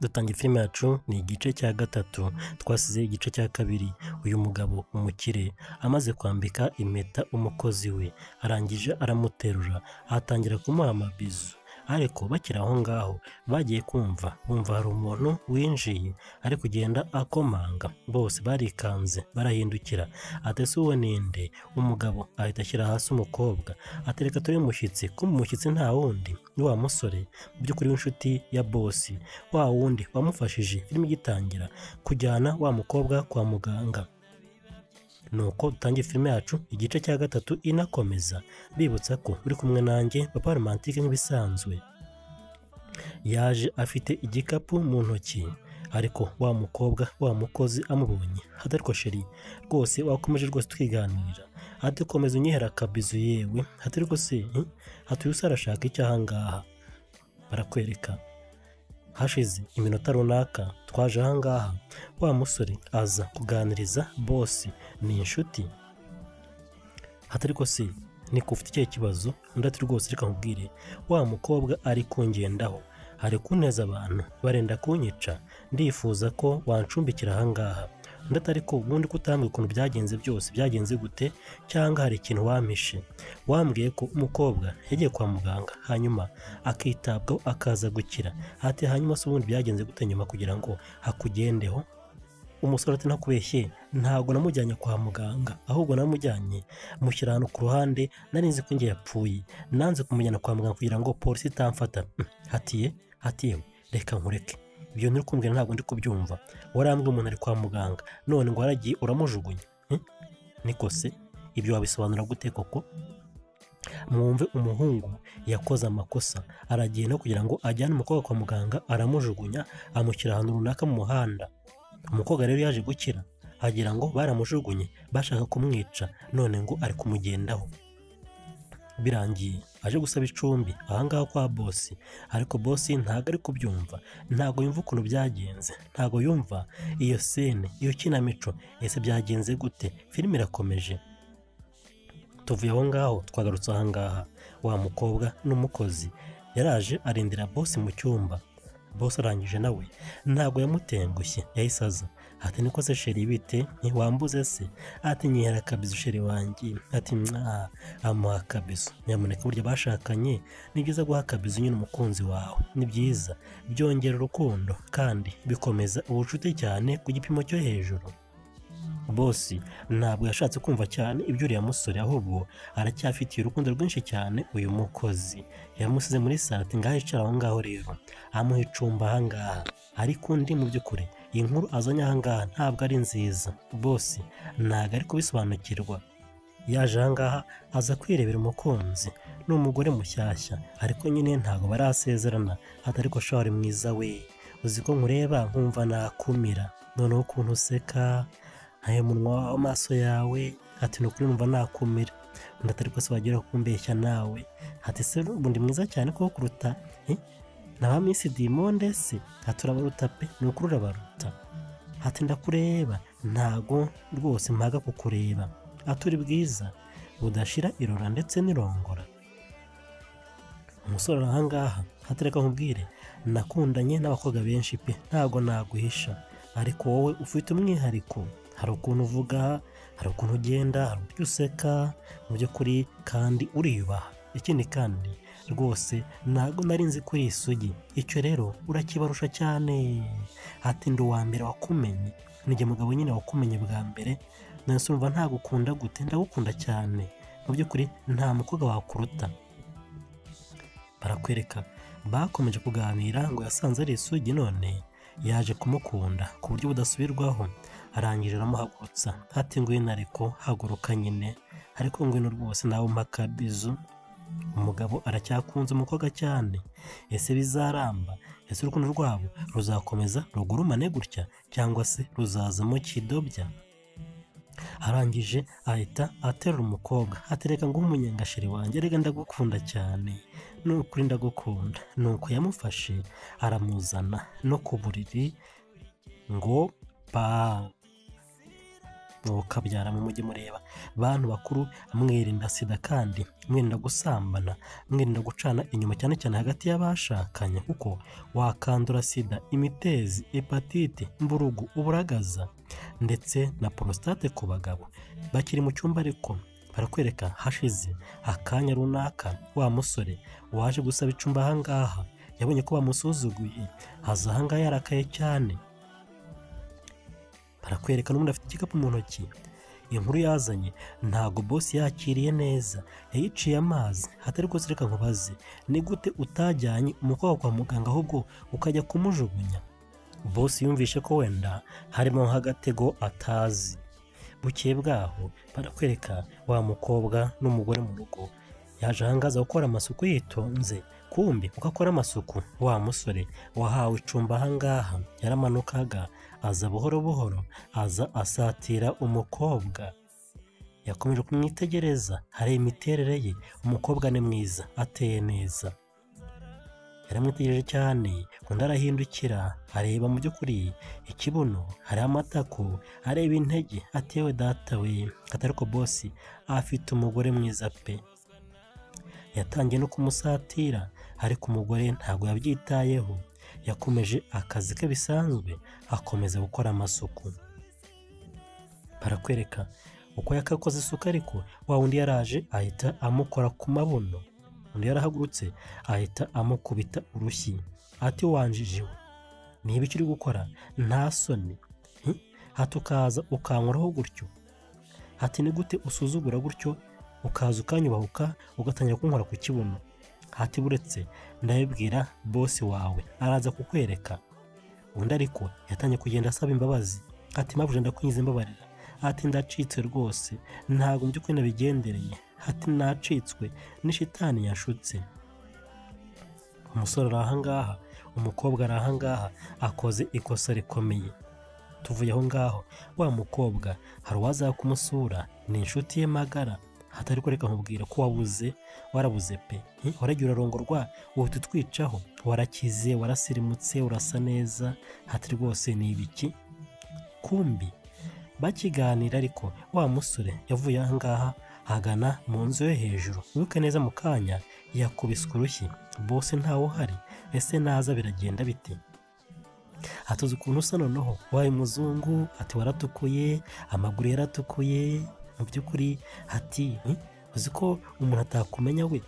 Dutangiye filime yacu ni igice cya gatatu, twasize igice cya kabiri. Uyu mugabo umukire amaze kwambika impeta umukozi we, arangije aramuterura atangira kumuha amabizu, ariko bakiri aho ngaho bagiye bumva hari umuntu winjiye ari kugenda akomanga. Bose barikanze barahindukira, atese uwo ninde? Umugabo ahita ashyira hasi umukobwa, atereka turi umushyitsi, ko umushyitsi nta wundi ni wa musore mu by'ukuri w'inshuti ya bosi, wa wundi wamufashije filime igitangira kujyana wa mukobwa kwa muganga. Nuko dutangiye filime yacu igice cya gatatu inakomeza, bibutsa ko uri kumwe nanjye papa romantike nk'ibisanzwe. Yaje afite igikapu mu ntoki, ariko wa mukobwa wa mukozi amubonye hatariko sheri rwose wakomeje rwose twiganirira, atikomeza unyihera akabizu yewe hatariko se hatuye usarashaka icyo ahangaha. Barakwereka hashize iminota runaka twaje ahangaha, wa musore aza kuganiriza bosi ni inshuti. Hatariko se niko ufite icyo kibazo? Undi ati rwose reka nkubwire, wa mukobwa ari kungendaho, ari kuneza abantu barenda kunyica, ndifuza ko wancumbikira ahangaha. Undi ati ariko ubundi kutambwira ukuntu byagenze byose byagenze gute, cyangwa hari ikintu wampishe? Wambwiye ko umukobwa yagiye kwa muganga hanyuma akitabwaho akaza gukira, ati hanyuma se ubundi byagenze gute nyuma kugira ngo hakugendeho? Umusore ati nakubeshye, ntabwo namujyanye kwa muganga, ahubwo namujyanye mushyira ahantu ku ruhande, nari nzi ko ngiye yapfuye, nanze kumujyana kwa muganga kugira ngo polisi itamfata. Hatiye reka nkureke, ibyo ntiri kumbwira ntabwo ndi kubyumva. Warambwiye umuntu ari kwa muganga none ngo waragiye uramujugunya, niko se ibyo wabisobanura gute koko? Mwumve umuhungu yakoze amakosa, aragenda kugira ngo ajyane umukobwa kwa muganga aramujugunya, amushyira ahantu runaka mu muhanda. Umukobwa rero yaje gukira, agira ngo baramujugunye bashaka kumwica, none ngo ari kumugendaho. Birangiye aje gusaba icumbi ahangaha kwa bosi, ariko bosi ntabwo ari kubyumva, ntabwo yumva ukuntu byagenze, ntabwo yumva iyo sene, iyo kinamico ese byagenze gute. Filime irakomeje, tuvuye aho ngaho twagarutse ahangaha. Wa mukobwa n'umukozi yaraje arindira bosi mu cyumba. Bosi arangije nawe ntabwo yamutengushye, yahise aza ati niko se sheri bite, ntiwambuze se? Ati nyihera akabizu sheri wanjye. Ati amuha akabizu. Nyamuneka burya bashakanye ni byiza guha akabizu nyine umukunzi wawe, ni byiza, byongera urukundo kandi bikomeza ubucuti cyane ku gipimo cyo hejuru. Bosi ntabwo yashatse kumva cyane ibyo uriya musore, ahubwo aracyafitiye urukundo rwinshi cyane uyu mukozi. Yamusize muri salo ati ngaho icara aho ngaho rero, amuha icumba ahangaha. Ariko undi mu by'ukuri iyi nkuru azanye ahangaha ntabwo ari nziza, bosi ntabwo ari kubisobanukirwa. Yaje ahangaha aza kwirebera umukunzi, ni umugore mushyashya, ariko nyine ntabwo barasezerana. Ariko shawari mwiza we, uzi ko nkureba nkumva nakumira, noneho ukuntu useka, ayo munwa w'amaso yawe, ati nukuri numva nakumira. Undi atari ko se wagira kumbeshya nawe? Ati se ubundi mwiza cyane ko kuruta na ba Miss Diamond se? Ati urabaruta pe, nukuri urabaruta. Ati ndakureba, ntago rwose mpaga kukureba. Ati uri bwiza budashira irora ndetse n'irongora. Umusore ahangaha hatereka nkubwire, nakundanye n'abakobwa benshi pe, ntago naguhisha, ariko wowe ufite umwihariko. Hari ukuntu uvuga, hari ukuntu ugenda, hari uburyo useka, mu by'ukuri kandi uriyubaha. Ikindi kandi rwose ntabwo nari nzi kuri isugi, icyo rero urakibarusha cyane. Ati ndi uwa mbere wakumenye, nijye mugabo nyine wakumenye bwa mbere, nase urumva ntagukunda gute? Ndagukunda cyane, mu by'ukuri nta mukobwa wakuruta. Barakwereka bakomeje kuganira ngo yasanze ari isugi, none yaje kumukunda ku buryo budasubirwaho. Arangije aramuhagurutsa ati ngwino ariko haguruka nyine, ariko ngwino rwose nawe umpa akabizu. Umugabo aracyakunze umukobwa cyane, ese bizaramba? Ese urukundo rwabo ruzakomeza rugurumane gutya, cyangwa se ruzazamo kidobya? Arangije ahita aterura umukobwa, atereka ngo umunyangashiri wanjye, rega ndagukunda cyane, nukuri ndagukunda. Nuko yamufashe aramuzana no ku buriri ngo mukabyara mu mujyi mureba bantu bakuru mwirinda sida kandi mwirinda gusambana mwirinda gucana inyuma cyane cyane hagati y'abashakanye kuko wakandura sida imitezi hepatite mburugu uburagaza ndetse na prostate ku bagabo bakiri mu cyumba ariko barakwereka hashize akanya runaka wa musore waje gusaba icumba ahangaha yabonye ko bamusuzuguye haza ahangaha yarakaye cyane barakwereka n'ubundi afite igikapu mu ntoki inkuru yazanye ntago boss yakiriye neza yayiciye amazi hatari rwose reka nkubaze ni gute utajyanye umukobwa kwa muganga ahubwo ukajya kumujugunya boss yumvishe ko wenda harimo nk'agatego atazi bukeye bwaho barakwereka wa mukobwa n'umugore mu rugo yaje ahangaza gukora amasuku yitonze kumbi uko akora amasuku wa musore wahawe icumba ahangaha yaramanukaga aza buhoro buhoro aza asatira umukobwa yakomeje kumwitegereza hari imiterere ye umukobwa ni mwiza ateye neza yaramwitegereje cyane undi arahindukira areba mu by'ukuri ikibuno hari amatako areba intege atewe data we atari ko boss afite umugore mwiza pe yatangiye no kumusatira ariko umugore ntabwo yabyitayeho yakomeje akazi ke bisanzwe akomeza gukora amasuku barakwereka uko yakakoze isuku ariko wa wundi yaraje ahita amukora ku mabuno undi yarahagurutse ahita amukubita urushyi ati wanjijiwe niba icyo uri gukora nta soni hati ukaza ukankoraho gutyo hati ni gute usuzugura gutyo ukaza ukanyubahuka ugatangira kunkora ku kibuno hati buretse ndabibwira boss wawe araza kukwereka undi ariko yatangiye kugenda asaba imbabazi hati mpamvu ndakwinjiza imbabarira hati ndacitse rwose ntabwo by'ukuri nabigendereye hati nacitswe n'ishitani yashutse umusore ari ahangaha umukobwa ari ahangaha akoze ikosa rikomeye tuvuye aho ngaho wa mukobwa hari uwaza kumusura ni inshuti ye magara hatari kureka nkubwira ko warabuze pe waragiye urarongorwa uhita utwicaho warakize warasirimutse urasa neza hati rwose ni ibiki kumbi bakiganira ariko wa musore yavuye ahangaha agana mu nzu yo hejuru wibuke neza mu kanya yakubiswe urushyi boss ntawe uhari ese naza biragenda bite hatuze ukuntu usa noneho wabaye muzungu ati waratukuye amaguru yaratukuye mu by'ukuri hati uzi ko umuntu atakumenya we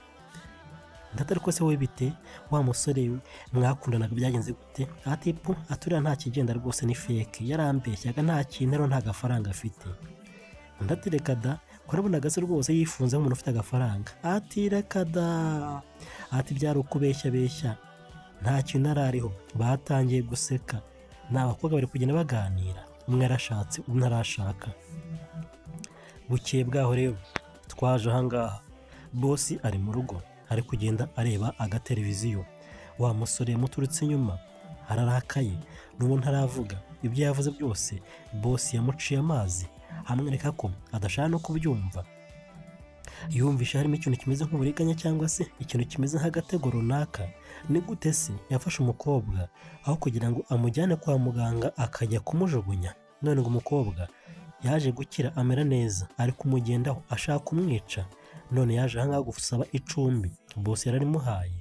ndatari ko se we bite wa musore mwakundanaga byagenze gute ati aturiya nta kigenda rwose ni fake yarambeshyaga nta kintu nta gafaranga afite ndatireka da kurabonaga se rwose yifunze nk'umuntu ufite agafaranga ati reka da ati byari ukubeshya nta kintu arariho batangiye guseka ni abakobwa bari kugenda baganira umwe yarashatse undi ntarashaka bukeye bwaho rero twaje ahangaha boss ari mu rugo ari kugenda areba agateleviziyo wa musore yamuturutse inyuma ararakaye n'ubu ntaravuga ibyo yavuze byose boss yamuciye amazi amwereka ko adashaka no kubyumva yumvisha harimo ikintu kimeze nk'uburiganya cyangwa se ikintu kimeze nk'agatego runaka ni gute se yafashe umukobwa aho kugira ngo amujyane kwa muganga akajya kumujugunya none ngo umukobwa yaje gukira amera neza ari kumugendaho ashaka kumwica none yaje ahangaha gusaba icumbi boss yararimuhaye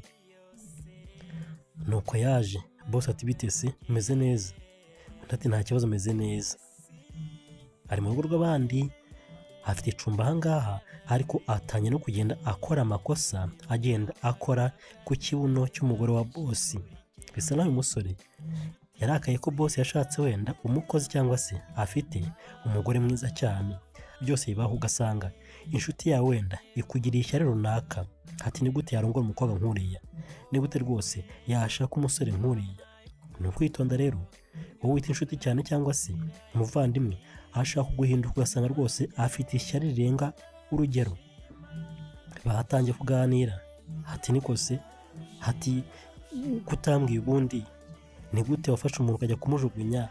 nuko yaje boss ati bite se meze neza ati nta kibazo meze neza ari mu rugo rw'abandi afite icumba ahangaha ariko atanye no kugenda akora amakosa agenda akora ku kibuno cy'umugore wa boss bisa naho uyu musore yarakaye ko boss yashatse wenda umukozi cyangwa se afite umugore mwiza cyane byose bibaho ugasanga inshuti yawe wenda ikugiriye ishyari runaka hati ni gute yarongora umukobwa nk'uriya ni gute rwose yashaka umusore nk'uriya ni ukwitonda rero wowe wita inshuti cyane cyangwa se umuvandimwe ashaka kuguhinduka ugasanga rwose afite ishyari rirenga urugero bahatangiye kuganira hati niko se hati kutambwiye ubundi ni gute wafashe umuntu ukajya kumujugunya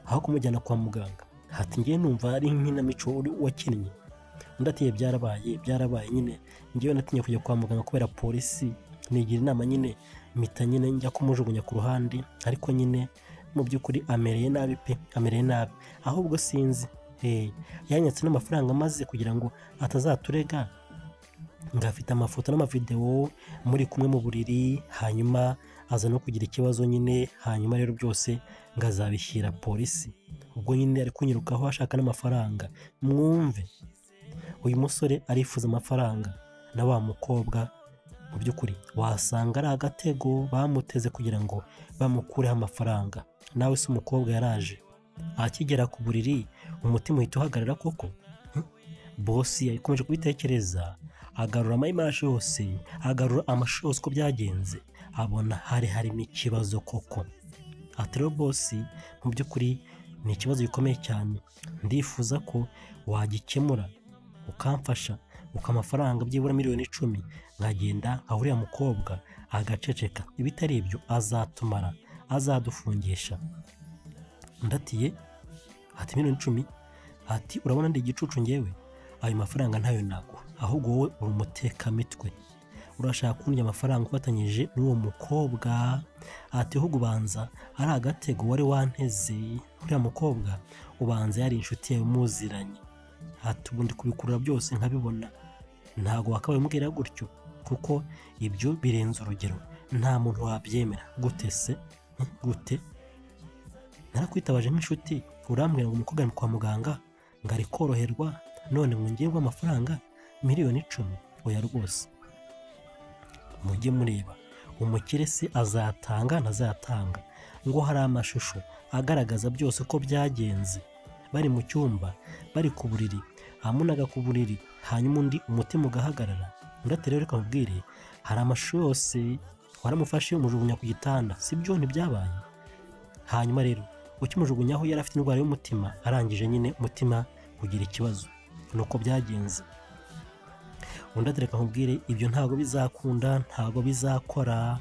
aho kumujyana kwa muganga hati ngiye numva ari nk'inamico wakinnye undi ati byarabaye nyine ngiye natinye kujya kwa muganga kubera polisi nigira inama nyine mpita nyine njya kumujugunya ku ruhande ariko nyine mu by'ukuri amereye nabi pe amereye nabi ahubwo sinzi yanyatse n'amafaranga maze kugira ngo atazaturega ngo afite amafoto n'amavidewo muri kumwe mu buriri, hanyuma aza no kugira ikibazo nyine, hanyuma rero byose ngo azabishyira polisi. Ubwo nyine ari kunyirukaho ashaka n'amafaranga. Mwumve, uyu musore arifuza amafaranga na wa mukobwa, mu by'ukuri wasanga ari agatego bamuteze kugira ngo bamukureho amafaranga. Nawe se umukobwa yaraje akigera ku buriri umutima uhita uhagarara koko. Bosi yakomeje kubitekereza, agarura amayimaje yose, agarura amashusho yose uko byagenze, abona harimo ikibazo koko. Ati rero bosi, mu by'ukuri ni ikibazo gikomeye cyane, ndifuza ko wagikemura ukamfasha, amafaranga byibura miliyoni 10 nkagenda aho uriya mukobwa agaceceka, ibitari ibyo azatumara, azadufungisha. Ndatiye ati miliyoni 10, ati urabona ndi igicucu ngewe, ayo mafaranga ntayo naguha, ahubwo wowe uri umutekamitwe, urashaka kundya amafaranga ufatanyije n'uwo mukobwa. Ati ahubwo ubanza ari agatego wari wanteze, uriya mukobwa ubanza yari inshuti yawe muziranye. Ati ubundi kubikurura byose nkabibona, ntago wakabaye umbwira gutyo, kuko ibyo birenze urugero, nta muntu wabyemera. Gute se? Gute? Narakwitabaje nk'inshuti, urambwira ngo umukobwa ni kwa muganga ngo ari koroherwa, none ngo ngiye amafaranga miliyoni 10? Oya rwose, mujye mureba umukire se azatanga ntazatanga. Ngo hari amashusho agaragaza byose uko byagenze, bari mu cyumba, bari ku buriri, amunaga ku buriri, hanyuma undi umutima ugahagarara. Ndati rero reka mubwire, hari amashusho yose waramufashe umujugunya ku gitanda, sibyo ntibyabaye? Hanyuma rero ukimujugunyaho yari afite indwara y'umutima, arangije nyine umutima kugira ikibazo, nuko byagenze. Undi ati reka nkubwire, ibyo ntago bizakunda, ntago bizakora,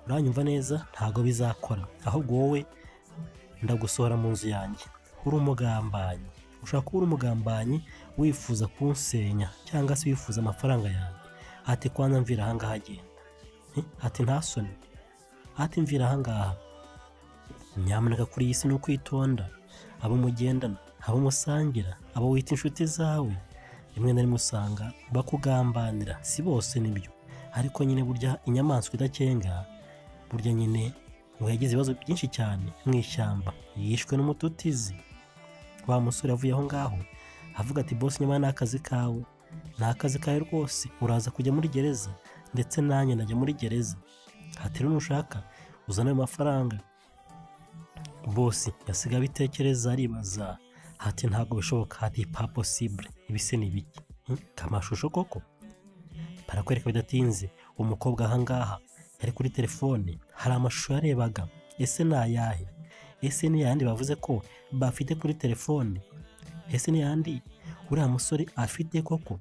uranyumva neza, ntago bizakora, ahubwo wowe ndagusohora mu nzu yanjye, uri umugambanyi. Ushaka kuba uri umugambanyi wifuza kunsenya cyangwa se wifuza amafaranga yanjye. Ati kwanza mvira ahangaha agenda. Ati ntasoni, ati mvira ahangaha. Nyamuneka kuri iyi si ni ukwitonda, abo mugendana, abo musangira, abo wita inshuti zawe, rimwe na rimwe usanga bakugambanira. Si bose nibyo, ariko nyine burya inyamaswa idakenga, burya nyine ngo yagize ibibazo byinshi cyane mu ishyamba, yishwe n'umututizi. Wa musore avuye aho ngaho avuga ati bosi, nyuma n'akazi kawe, n'akazi kawe rwose, uraza kujya muri gereza, ndetse nanjye najya muri gereza. Ati rero nushaka uzana ayo mafaranga. Bosi yasiga bitekereza, aribaza, ati ntabwo bishoboka. Ati pas possible, ibise ni biki? Kamashusho koko. Barakwereka bidatinze umukobwa ahangaha yari kuri telefone, hari amashusho yarebaga. Ese ni ayahe? Ese ni yandi bavuze ko bafite kuri telefone? Ese ni yandi uriya musore afite koko?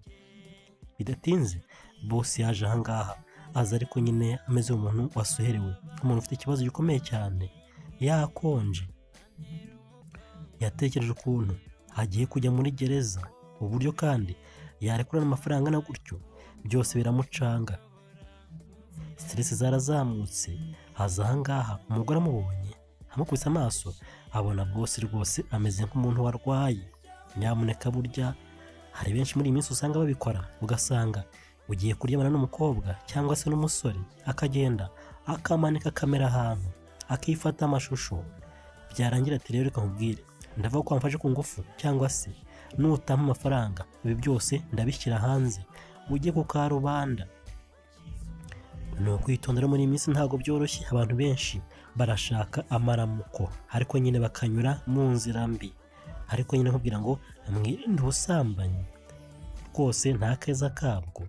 Bidatinze bosi yaje ahangaha, aza ariko nyine ameze umuntu wasuherewe, umuntu ufite ikibazo gikomeye cyane, yakonje. Yatekereje ukuntu agiye kujya muri gereza, uburyo kandi yarekurana amafaranga na gutyo, byose biramucanga. Stress zarazamutse, aza ahangaha, umugore amubonye, amukubise amaso, abona bosi rwose ameze nk'umuntu warwaye. Nyamuneka burya hari benshi muri iyi minsi usanga babikora, ugasanga ugiye kuryamana n'umukobwa cyangwa se n'umusore, akagenda akamanika kamera ahantu, akifata amashusho, byarangira ati rero reka nkubwire, ndavuga ko wamfashe ku ngufu, cyangwa se nutampa amafaranga ibi byose ndabishyira hanze, ujye ku karubanda. Ni ukwitondera muri iyi minsi, ntabwo byoroshye. Abantu benshi barashaka amaramuko, ariko nyine bakanyura mu nzira mbi. Ariko nyine nkubwira ngo mwirinde ubusambanyi, rwose nta keza kabwo.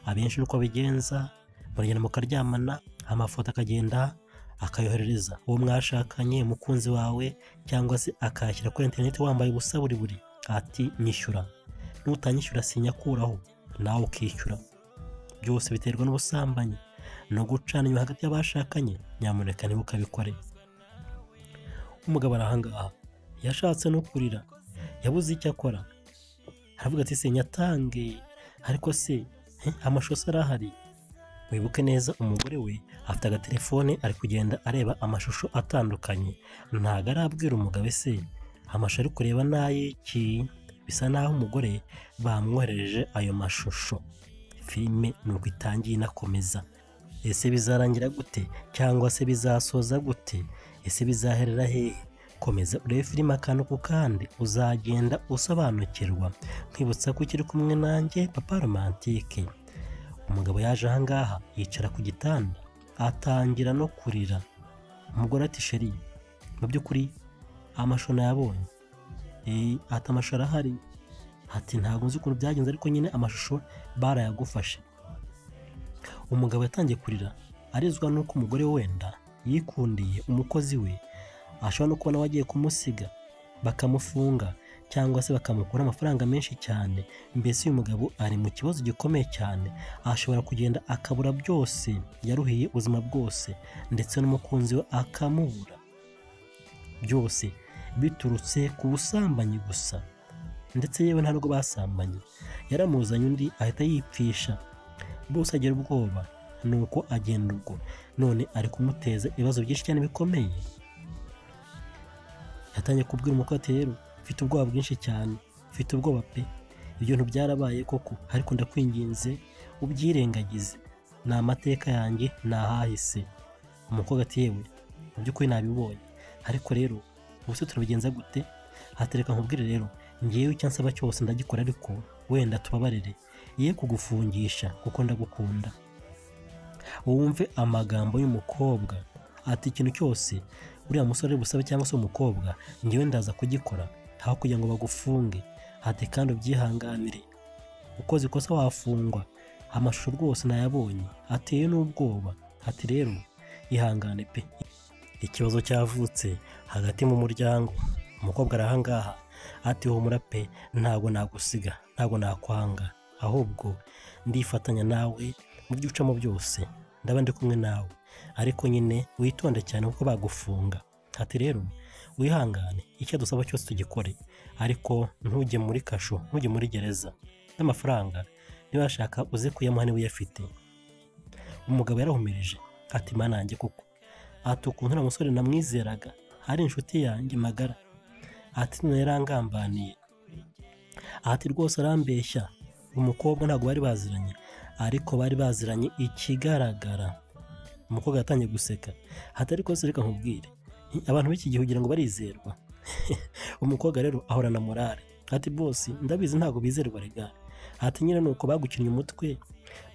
Abenshi nuko bigenza, muragenda mukaryamana, amafoto akagenda akayoherereza uwo mwashakanye, umukunzi wawe, cyangwa se akayashyira kuri internet wambaye ubusa buri. Ati nyishyura, nutanyishyura sinyakuraho, nawe ukishyura. Byose biterwa n'ubusambanyi no gucana inyuma hagati y'abashakanye. Nyamuneka ntibukabikore. Umugabo arahangaha yashatse no kurira, yabuze icyo akora, aravuga ati se nyatange, ariko se amashusho arahari. Wibuke neza, umugore we afite agatelefone, ari kugenda areba amashusho atandukanye, ntago arabwira umugabo ese amashusho ari kureba n'ay'iki, bisa naho umugore bamwohereje ayo mashusho. Filime nuko itangiye inakomeza. Ese bizarangira gute cyangwa se bizasoza gute? Ese bizaherera hehe? Komeza urebe filime akantu ku kandi uzagenda usobanukirwa. Nkwibutsa ko ukiri kumwe nanjye Papa Romantike. Umugabo yaje ahangaha yicara ku gitanda atangira no kurira. Umugore ati sheri, mu by'ukuri amashusho nayabonye. Ati amashusho arahari. Ati ntabwo nzi ukuntu byagenze ariko nyine amashusho barayagufashe. Umugabo yatangiye kurira arizwa nuko umugore wenda yikundiye umukozi we ashobora no kubona wagiye kumusiga bakamufunga cyangwa se bakamukura amafaranga menshi cyane. Mbese uyu mugabo ari mu kibazo gikomeye cyane, ashobora kugenda akabura byose yaruhiye ubuzima bwose, ndetse n'umukunzi we akamubura, byose biturutse ku busambanyi gusa. Ndetse yewe ntabwo basambanye, yaramuzanye undi ahita yipfisha. Bose agira ubwoba nuko agenda ubwo none ari kumuteza ibibazo byinshi cyane bikomeye. Yatangiye kubwira umukobwa ati rero mfite ubwoba bwinshi cyane, mfite ubwoba pe, ibyo bintu byarabaye koko ariko ndakwinginze ubyirengagize, ni amateka yanjye nahahise. Umukobwa ati yewe mu by'ukuri nabibonye ariko rero ubuse turabigenza gute? Hatereka nkubwire rero ngewe icyo nsaba cyose ndagikora ariko wenda tubabarire iye kugufungisha kuko ndagukunda. Wumve amagambo y'umukobwa ati ikintu cyose uriya musore busabe cyangwa se umukobwa ngewe ndaza kugikora aho kugira ngo bagufunge. Ati kandi ubyihanganire, ukoze ikosa wafungwa, amashusho rwose nayabonye ateye n'ubwoba. Ati rero ihangane pe. Ikibazo cyavutse hagati mu muryango. Umukobwa arahangaha ati humura pe, ntabwo nagusiga, ntabwo nakwanga, ahubwo ndifatanya nawe mu byo ucamo byose, ndaba ndi kumwe nawe ariko nyine witonde cyane kuko bagufunga. Ati rero wihangane, icyo dusaba cyose tugikore ariko ntujye muri kasho, ntujye muri gereza, n'amafaranga niba yashaka uze kuyamuha niba uyafite. Umugabo yarahumirije ati mana yanjye koko, ati ukuntu uriya musore namwizeraga ari inshuti yanjye magara, ati none yarangambaniye, ati rwose arambeshya. Umukobwa ntabwo bari baziranye ariko bari baziranye ikigaragara. Umukobwa yatangiye guseka ati ariko se reka nkubwire, abantu b'iki gihe ugira ngo barizerwa? Umukobwa rero ahorana morale ati bosi ndabizi ntabwo bizerwa rega, ati nyine nuko bagukinnye umutwe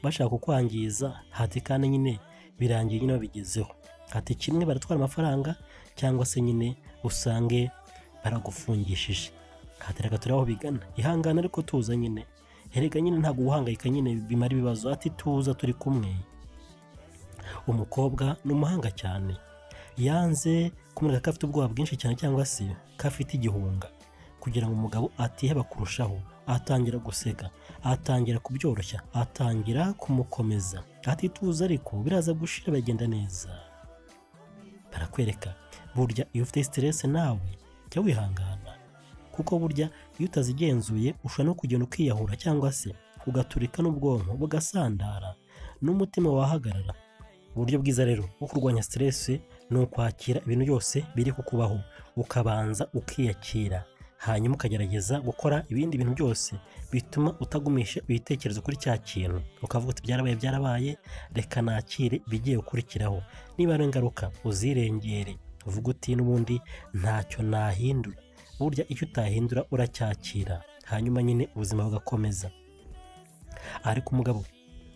bashaka kukwangiza, ati kandi nyine birangiye nyine babigezeho. Ati kimwe baratwara amafaranga cyangwa se nyine usange baragufungishije. Ati reka turi aho bigana, ihangane ariko tuza nyine, erega nyine ntabwo guhangayika nyine bimara ibibazo. Ati tuza turi kumwe. Umukobwa ni umuhanga cyane, yanze kumureka ko afite ubwoba bwinshi cyane cyangwa se ko afite igihunga kugira ngo umugabo atiheba kurushaho. Atangira guseka, atangira kubyoroshya, atangira kumukomeza. Ati tuza ariko biraza gushira bagenda neza. Barakwereka burya iyo ufite stress nawe jya wihangana, kuko burya iyo utazigenzuye ushobora no kugenda ukiyahura cyangwa se ugaturika n'ubwonko bugasandara n'umutima wahagarara. Uburyo bwiza rero bwo kurwanya stress ni ukwakira ibintu byose biri kukubaho, ukabanza ukiyakira, hanyuma ukagerageza gukora ibindi bintu byose bituma utagumisha ibitekerezo kuri cya kintu. Ukavuga uti byarabaye, reka nakire bigiye gukurikiraho. Niba ari ingaruka uzirengere, uvuga uti n'ubundi ntacyo nahindura. Burya icyo utahindura uracyakira, hanyuma nyine ubuzima bugakomeza. Ariko umugabo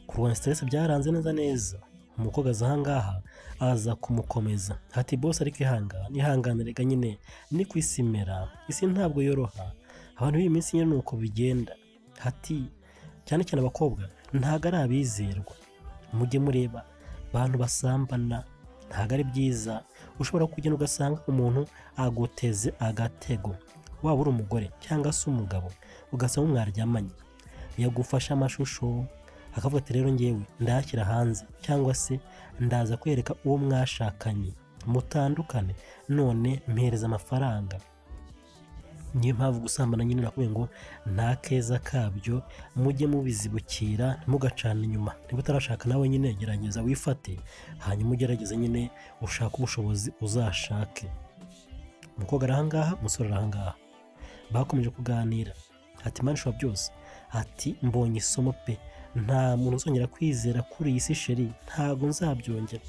kurwanya stress byaranze neza. Umukobwa aza ahangaha aza kumukomeza. Ati boss ariko ihangane rega nyine ni kwisimera, isi ntabwo yoroha, abantu b'iyi minsi nyine nuko bigenda. Ati cyane cyane abakobwa ntago ari abizerwa, mujye mureba abantu basambana, ntago ari byiza. Ushobora kugenda ugasanga umuntu aguteze agatego, waba uri umugore cyangwa se umugabo, ugasanga mwaryamanye yagufasha amashusho akavuga ati rero ngewe ndashyira hanze cyangwa se ndaza kwereka uwo mwashakanye mutandukane, none mpereza amafaranga. Niyo mpamvu gusambana nyine nakubwiye ngo nta keza kabyo, mujye mubizibukira ntimugacana inyuma. Niba utarashaka nawe nyine gerageza wifate, hanyuma ugerageze nyine ushake ubushobozi uzashake. umukobwa ari ahangaha, umusore ari ahangaha. Bakomeje kuganira, ati Imana ishobora byose, ati mbonye isomo pe, nta muntu uzongera kwizera kuri iyi si sheri, ntabwo nzabyongera,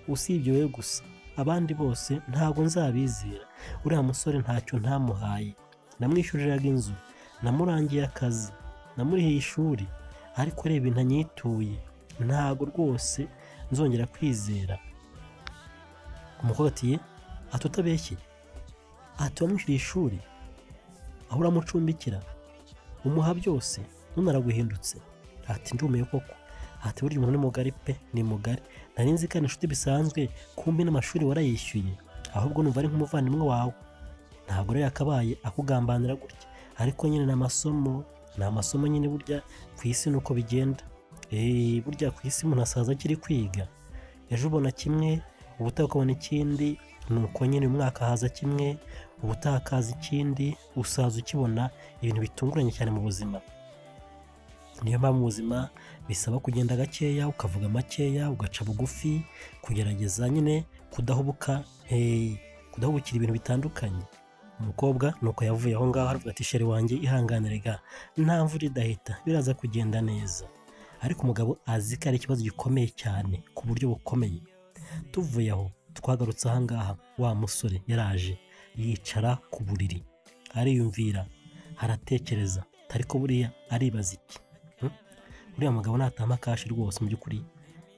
usibye wowe gusa, abandi bose ntabwo nzabizera. Uriya musore ntacyo ntamuhaye, namwishyuriraga inzu, namurangiye akazi, namurihiye ishuri, ariko reba ibintu anyituye, ntabwo rwose nzongera kwizera. Umukobwa ati ye, ati utabeshye, ati wamwishyuriye ishuri, aho uramucumbikira, umuha byose, none araguhindutse. Ati ndumiye koko, ati burya umuntu ni mugari pe, ni mugari, nari nzi ko ari inshuti bisanzwe, kumbe n'amashuri warayishyuye, ahubwo numva ari nk'umuvandimwe wawe, ntabwo rero yakabaye akugambanira gutya, ariko nyine ni amasomo nyine, burya ku isi ni uko bigenda. Burya ku isi umuntu asaza akiri kwiga, ejo ubona kimwe, ubutaha ukabona ikindi, ni uko nyine uyu mwaka haza kimwe, ubutaha hakaza ikindi, usaza ukibona ibintu bitunguranye cyane mu buzima. Niyo mpamvu mu buzima bisaba kugenda gakeya, ukavuga makeya, ugaca bugufi, kugerageza nyine kudahubukira ibintu bitandukanye. Umukobwa nuko yavuye aho ngaho aravuga ati sheri wanjye ihanganire ga, nta mvura idahita, biraza kugenda neza. Ariko umugabo azi ko ari ikibazo gikomeye cyane, ku buryo bukomeye. Tuvuye aho twagarutse aha ngaha, wa musore yaraje yicara ku buriri, ariyumvira, aratekereza, ariko buriya aribaza iki? Uriya mugabo natama kashi rwose, mu by'ukuri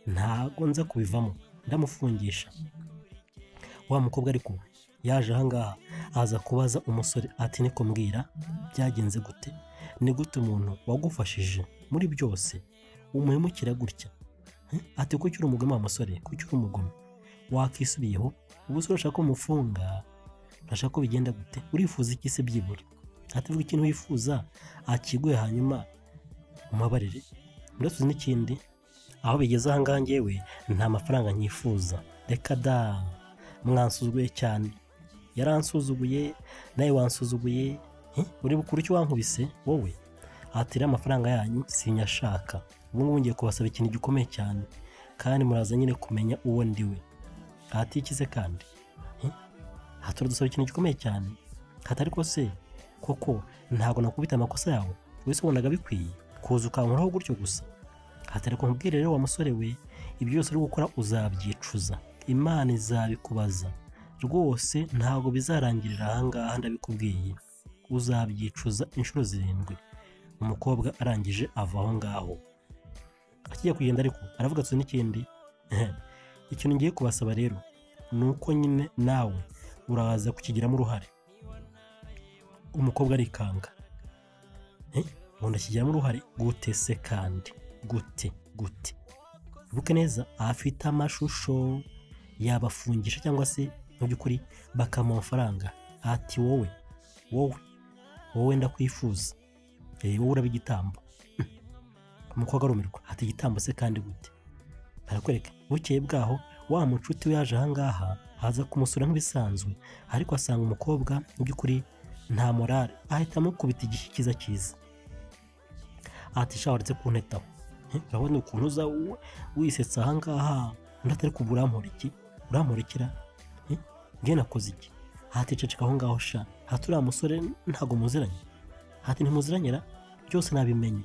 ntago nza kubivamo, ndamufungisha. Wa mukobwa ariko yaje aha ngaha aza kubaza umusore ati niko mbwira, byagenze gute? Ni gute umuntu wagufashije muri byose umuhemukira gutya? Ati kuki uri umugome wa musore, kuki uri umugome? Wakisubiyeho, ubusore urashaka ko mufunga, urashaka ko bigenda gute? Urifuza iki se byibura? Ati vuga ikintu wifuza akiguye, hanyuma umabarire. Uretse n'ikindi, aho bigeze aha ngaha njyewe nta mafaranga nyifuza, reka da, mwansuzuguye cyane, yaransuzuguye, nawe wansuzuguye, uri bukuru icyo wankubise wowe? Ati rero amafaranga yanyu sinyashaka, ubu ngubu ngiye kubasaba ikintu gikomeye cyane, kandi muraza nyine kumenya uwo ndiwe. Ati ikize kandi? Ati uradusaba ikintu gikomeye cyane. Ati ariko se koko ntabwo nakubita amakosa yawe, wese ubonaga bikwiye kuza ukankoraho gutyo gusa? Ati ariko nkubwire rero wa musore we, ibyo byose uri gukora uzabyicuza, Imana izabikubaza rwose, ntabwo bizarangirira aha ngaha, ndabikubwiye, uzabyicuza inshuro 7. Umukobwa arangije ava aho ngaho, akijya kugenda ariko aravuga ati n'ikindi, ikintu ngiye kubasaba rero ni uko nyine nawe uraza kukigiramo uruhare. Umukobwa arikanga, ubundi akigiramo uruhare gute se kandi? Gute? Buke neza afite amashusho yabafungisha cyangwa se mu by'ukuri bakamuha amafaranga. Ati wowe ndakwifuza, wowe uraba igitambo. Umukobwa arumirwa, ati igitambo se kandi gute? Barakwereka bukeye bwaho wa mucuti we yaje aha ngaha, aza kumusura nk'ibisanzwe, ariko asanga umukobwa mu by'ukuri nta morale, ahita amukubita igishyi cyiza. Ati sha waretse kuntetaho, urabona ukuntu uza wisetsa aha ngaha, undi atari kubura uramurikira, nge nakoze iki? Ati ceceka aho ngaho sha, ati uriya musore ntago muziranye? Ati ntimuziranyera, byose nabimenye.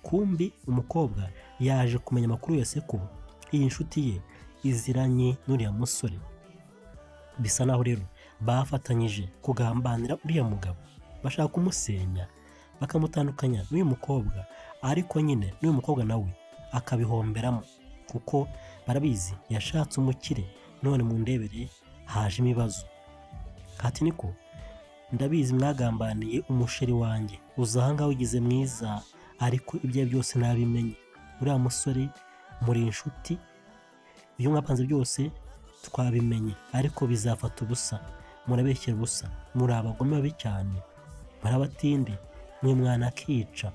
Kumbi umukobwa yaje kumenya amakuru yose ko iyi nshuti ye iziranye n'uriya musore. Bisa naho rero bafatanyije kugambanira uriya mugabo, bashaka kumusenya, bakamutandukanya n'uyu mukobwa, ariko nyine n'uyu mukobwa nawe akabihomberamo, kuko barabizi yashatse umukire, none mu ndebere hajemo ibibazo. Ati niko ndabizi mwagambaniye umusheri wanjye, uza aha ngaho ugize mwiza, ariko ibyo byose nabimenye. Uriya musore muri inshuti, ibyo mwapanze byose twabimenye, ariko bizafata ubusa, murabeshyera ubusa, muri abagome babi cyane, muri abatindi, mwe mwana akica.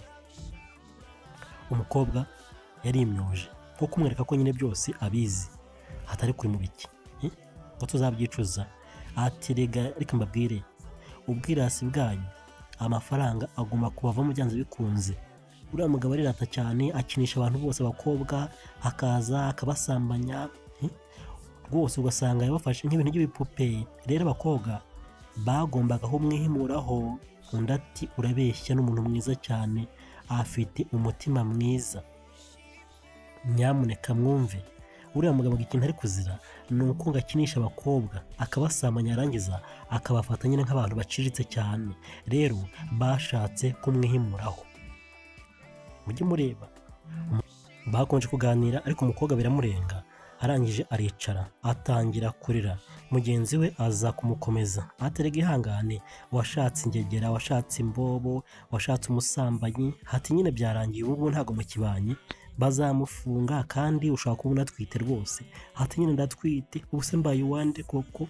Umukobwa yarimyoje nko kumwereka ko nyine byose abizi, atari kuri mu biki ngo tuzabyicuza. Ati reka mbabwire, ubwirasi bwanyu amafaranga agomba kubavamo byanze bikunze. Uriya mugabo arirata cyane, akinisha abantu bose, abakobwa akaza akabasambanya, rwose ugasanga yabafashe nk'ibintu by'ibipupe. Rero abakobwa bagombaga kumwihimuraho. Undi ati urabeshya, n'umuntu mwiza cyane, afite umutima mwiza. Nyamuneka mwumve, uriya mugabo ikintu ari kuzira ni uko ngo akinisha abakobwa akabasamanya, yarangiza akabafata nyine nk'abantu baciriritse cyane. Rero bashatse kumwihimuraho. Mujye mureba, bakomeje kuganira ariko umukobwa biramurenga, arangije aricara atangira kurira. Mugenzi we aza kumukomeza, aterega ihangane, washatse ingegera, washatse imbobo, washatse umusambanyi, hati nyine byarangiye, ubu ntabwo mukibanye, bazamufunga kandi ushaka kubona atwite rwose. Hati nyine ndatwite, ubu se mbaye uwande koko?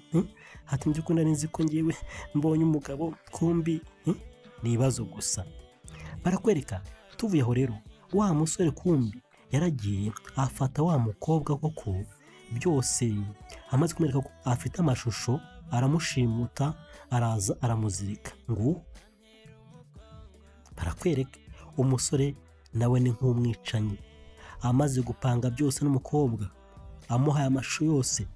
Hati mbyuko nari nzi ko ngewe mbonye umugabo, kumbi ni ibibazo gusa. Barakwereka. Tuvuye aho rero, wa musore kumbi yaragiye afata wa mukobwa koko, byose amaze kumwereka ko afite amashusho, aramushimuta, araza aramuzirika. Ngo barakwereka, umusore nawe ni nk'umwicanyi, amaze gupanga byose n'umukobwa, amuhaye amashusho yose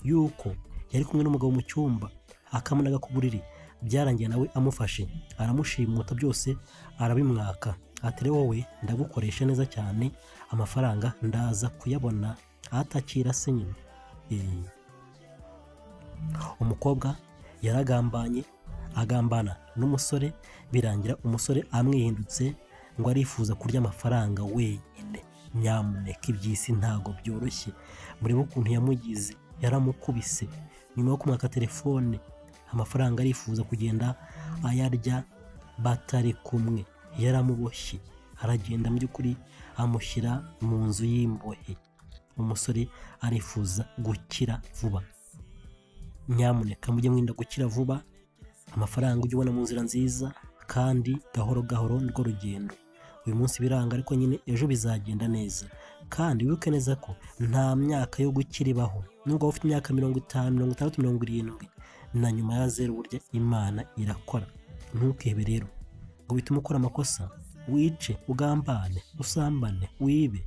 yuko yari kumwe n'umugabo mu cyumba, akamunaga ku buriri. Byarangiye nawe amufashe, aramushimuta, byose arabimwaka. Ati rero wowe ndagukoresha neza cyane, amafaranga ndaza kuyabona. Atakira se nyine. Umukobwa yaragambanye, agambana n'umusore, birangira umusore amwihindutse ngo arifuza kurya amafaranga wenyine. Nyamuneka iby'isi ntago byoroshye, murebe ukuntu yamugize, yaramukubise. Nyuma yo kumwaka telefone, amafaranga arifuza kugenda ayarya batari kumwe. Yaramuboshye, aragenda mu by'ukuri amushyira mu nzu y'imbohe. Umusore arifuza gukira vuba. Nyamuneka mujye mwinda gukira vuba, amafaranga ujye ubona mu nzira nziza, kandi gahoro gahoro nirwo rugendo. Uyu munsi biranga ariko nyine ejo bizagenda neza. Kandi wibuke neza ko nta myaka yo gukira ibaho. Nubwo ufite imyaka 50, 60, 70, na nyuma ya 0 burya Imana irakora. Ntukebe rero ngo bitume ukora amakosa, wice, ugambane, usambane, wibe.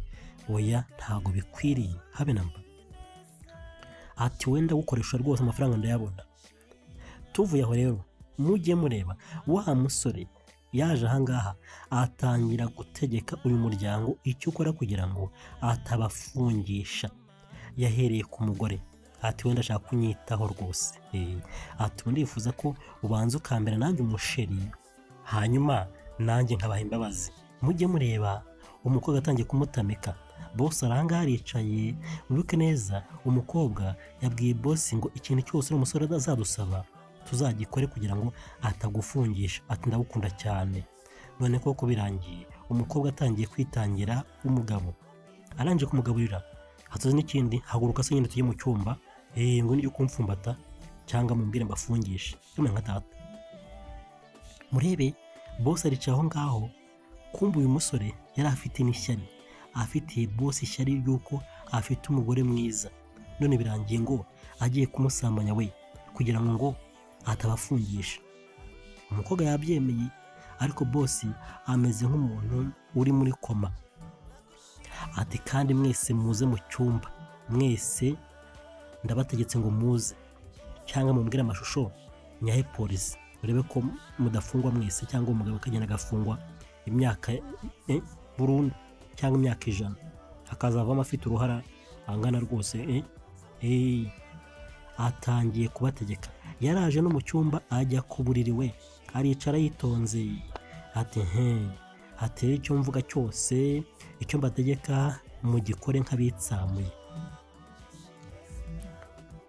Oya, ntago bikwiriye habe namba. Ati wenda gukoresha rwose amafaranga ndayabona. Tuvuye aho rero, mujye mureba, wa musore yaje ahangaha atangira gutegeka uyu muryango icyo ukora kugira ngo atabafungisha. Yahereye ku mugore, ati wenda ashaka kunyitaho rwose. Ati undi yifuza ko ubanza ukambera nanjye umusheri, hanyuma nanjye nkabaha imbabazi. Mujye mureba, umukobwa atangiye kumutamika. Boss aranga aricaye. Wibuke neza, umukobwa yabwiye boss ngo ikintu cyose umusore azadusaba tuzagikore kugira ngo atagufungisha. Ati ndagukunda cyane. None koko birangiye, umukobwa atangiye kwitangira umugabo, aranje kumugaburira. Hatazi n'ikindi, haguruka se nyine tujye mu cyumba, ngo nijye kumfumbata cyangwa mumbire mbafungishe. None nka tata. Murebe, boss aricaye aho ngaho, kumva uyu musore yari afite n'ishyari, afitiye boss ishyari yuko afite umugore mwiza. None birangiye ngo agiye kumusambanya we kugira ngo atabafungisha. Umukobwa yabyemeye, ariko boss ameze nk'umuntu uri muri koma. Ati kandi mwese muze mu cyumba, mwese ndabategetse ngo muze, cyangwa mumbwire amashusho nyahe polisi, urebe ko mudafungwa mwese, cyangwa umugabo akagenda agafungwa imyaka burundu cyangwa imyaka 100, akazavamo afite uruhara angana rwose. Atangiye kubategeka. Yaraje no mu cyumba ajya ku buriri we, aricara yitonze. Ati ati icyo mvuga cyose, icyo mbategeka mugikore nk'abitsamuye.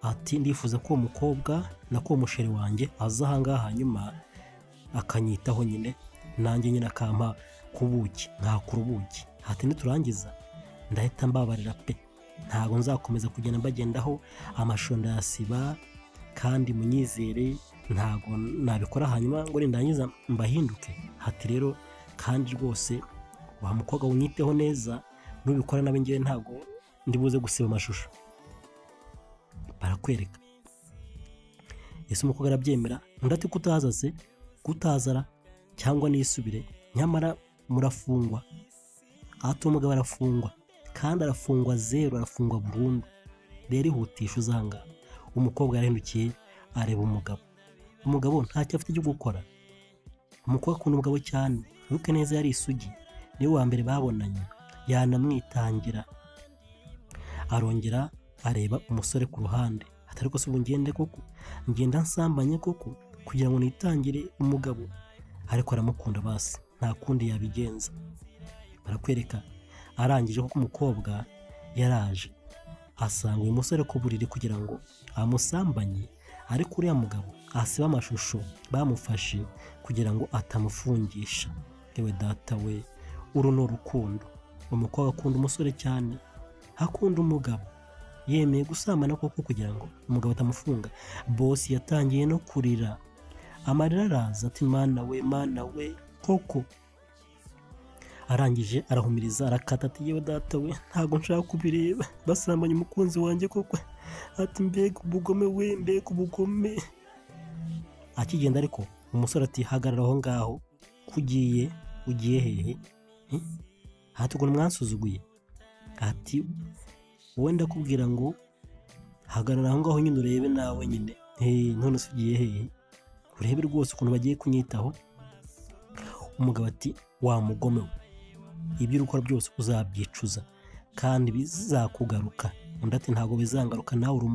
Ati ndifuza ko umukobwa na ko umusheri wanjye aza ahangaha, hanyuma akanyitaho nyine, nanjye nyine akampa kubuki, nkakura ubuki. Ati niturangiza ndahita mbabarira pe, ntago nzakomeza kugenda mbagendaho amashusho ndayasiba, kandi munyizere ntago nabikora hanyuma ngo ndangiza mbahinduke. Ati rero kandi rwose wa mukobwa unyiteho neza, nubikora nabe ngiye ntago ndibuze gusiba amashusho. Barakwereka. Ese umukobwa arabyemera, undi ati kutaza se, kutazara cyangwa nisubire, nyamara murafungwa. Ati umugabo arafungwa, kandi arafungwa 0, arafungwa burundu. Rero ihutisha uzanga. Umukobwa yarendukiye areba umugabo. umugabo ntacyo afite cyo gukora. Umukobwa akunda umugabo cyane, wibuke neza yari isugi, niwe wa mbere babonanye, yanamwitangira. Arongera areba umusore ku ruhande, atari ko se ubu ngenda nsambanye koko kugira ngo nitangire umugabo, ariko aramukunda basi nta kundi yabigenza. Barakwereka arangije kuko umukobwa yaraje asanga uyu musore ku buriri kugira ngo amusambanye, ariko uriya mugabo asiba amashusho bamufashe kugira ngo atamufungisha. Yewe data we, uru ni urukundo. Umukobwa akunda umusore cyane, akunda umugabo, yemeye gusambana koko kugira ngo umugabo atamufunga. Bosi yatangiye no kurira, amarira araza ati mana we koko. Arangije arahumiriza arakata ati yewe data we, ntago nshaka kubireba basambanye umukunzi wanjye koko. Ati mbega ubugome. Akigenda ariko umusore ati hagarara aho ngaho, ugiye hehe? Ati ngo mwansuzuguye. Ati wowe ndakubwira ngo hagarara aho ngaho nyine urebe nawe nyine. None se ugiye hehe? Urebe rwose ukuntu bagiye kunyitaho. Umugabo ati wa mugome we, ibyo ukora byose uzabyicuza kandi bizakugaruka. Undi ati ntago bizangaruka, nawe uri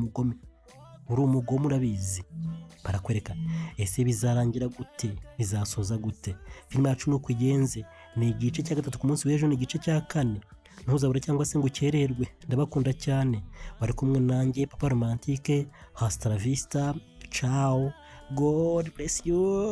umugome urabizi. Barakwereka ese bizarangira gute, bizasoza gute? Filime yacu nuko igenze, ni igice cya 3 ku munsi w'ejo, ni igice cya 4. Ntuzabure cyangwa se ngo ukererwe. Ndabakunda cyane, bari kumwe nanjye Papa Romantique. Hasta la vista, ciao, God bless you.